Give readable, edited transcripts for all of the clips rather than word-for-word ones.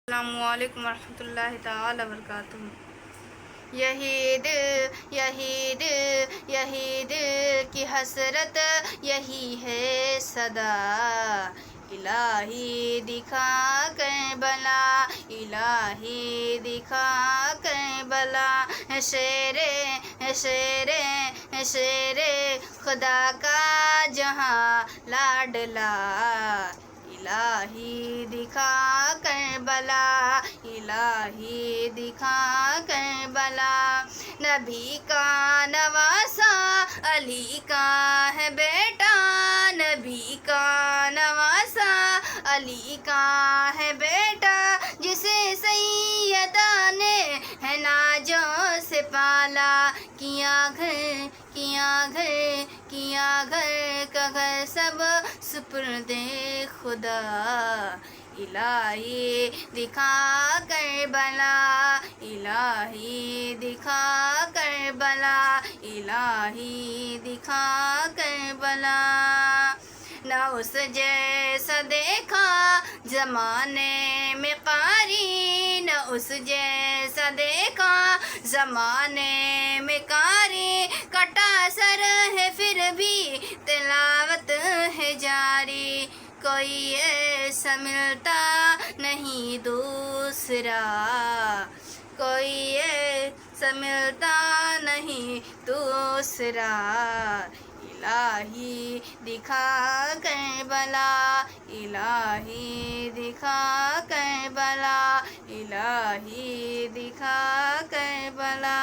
السلام علیکم ورحمۃ اللہ تعالی وبرکاتہ۔ یہی دل کی حسرت، یہی ہے صدا، الہی دکھا کربلا، الہی دکھا کربلا، شیر خدا کا جہاں لاڈلا، الہی دکھا کربلا، الہی دکھا کربلا، نبی کا نواسا علی کا ہے بیٹا، نبی کا نواسا علی کا ہے بیٹا، جسے سیدہ نے ہے نازوں سے پالا، کیا گھر کا گھر سب سپرد خدا، الہی دکھا کربلا، الہی دکھا کربلا، الہی دکھا کربلا، نہ اس جیسا دیکھا زمانے میں قاری، نہ اس جیسا دیکھا زمانے میں قاری، کٹا سر ہے پھر بھی تلاوت ہے جاری، کوئی ایسا ملتا نہیں دوسرا، کوئی ایسا ملتا نہیں دوسرا، الہی دکھا کربلا، الہی دکھا کربلا، الہی دکھا کربلا۔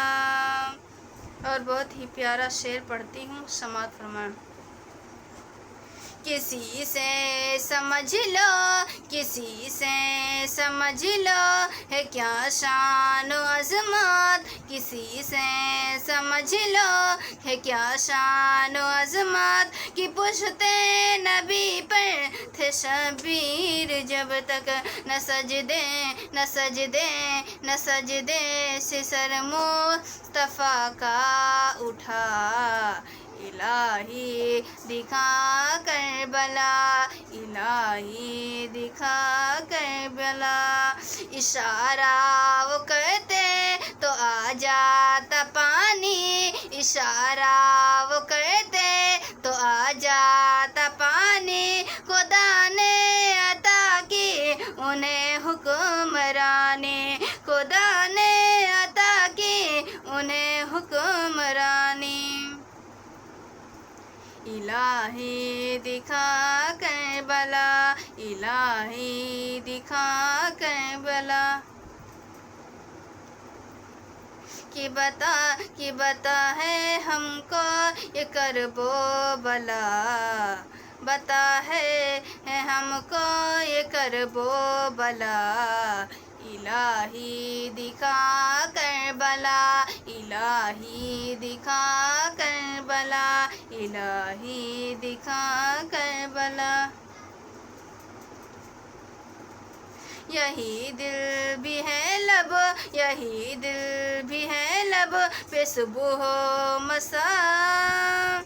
اور بہت ہی پیارا شعر پڑھتی ہوں، سماعت فرمائیں۔ کسی سے سمجھ لو، کسی سے سمجھ لو، ہے کیا شان و عظمت، کسی سے سمجھ لو، ہے کیا شان و عظمت، کہ پشت نبی پر تھے شبیر، جب تک نہ سجدے سے سر مصطفیٰ کا اٹھا، الہی دکھا کربلا، الہی دکھا کربلا، اشارہ وہ کرتے تو آ جاتا پانی، اشارہ وہ کرتے تو آ جاتا پانی، خدا نے عطا کی انہیں حکمرانی، خدا نے عطا کی انہیں حکمرانی، الہی دکھا کربلا، الہی دکھا کربلا، کہ بتا ہے ہم کو یہ کرب و بلا، بتا ہے ہم کو یہ کرب و بلا، الہی دکھا کربلا، الہی دکھا کربلا، الہی دکھا کربلا، یہی دل بھی ہے لب، یہی دل بھی ہے لب پہ صبح و مساء،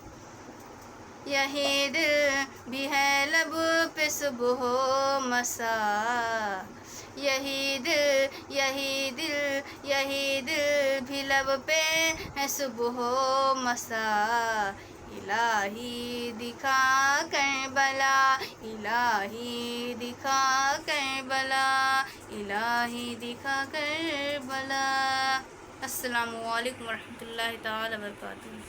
یہی دل بھی ہے لب پہ صبح و مساء، یہی دل بھی لب پہ ہے صبح و مساء، الہی دکھا کربلا، الہی دکھا کربلا، الہی دکھا کربلا۔ السلام علیکم ورحمۃ اللہ تعالی وبرکاتہ۔